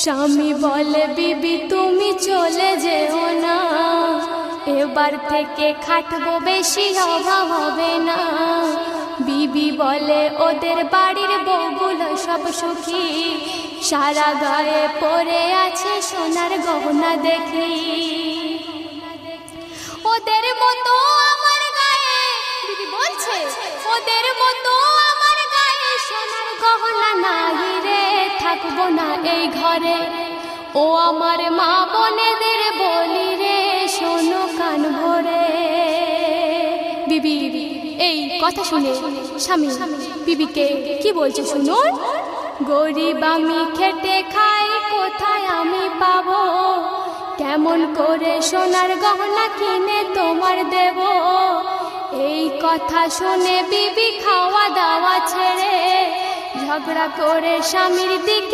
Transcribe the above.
স্বামী বলে বিবি তুমি চলে যেও না, এবার থেকে খাটবো বেশি অভাব হবে না। বিবি বলে ওদের বাড়ির বউগুলো সব সুখী, সারা গায়ে পরে আছে সোনার গহনা দেখি। ওদের মতো আমার গায়ে, বিবি বলছে ওদের মতো আমার গায়ে সোনার গহনা নাই রে, থাকবো না এই ঘরে। ও আমার মা বোনেদের বলি রে, শোনো কান ভরে। বিবি এই কথা শুনে স্বামী বিবিকে কি বলছে শুনুন। গরিব আমি খেটে খাই, কোথায় আমি পাবো, কেমন করে সোনার গহনা কিনে তোমার দেব। এই কথা শুনে বিবি খাওয়া দাওয়া ছেড়ে ঝগড়া করে স্বামীর দিকে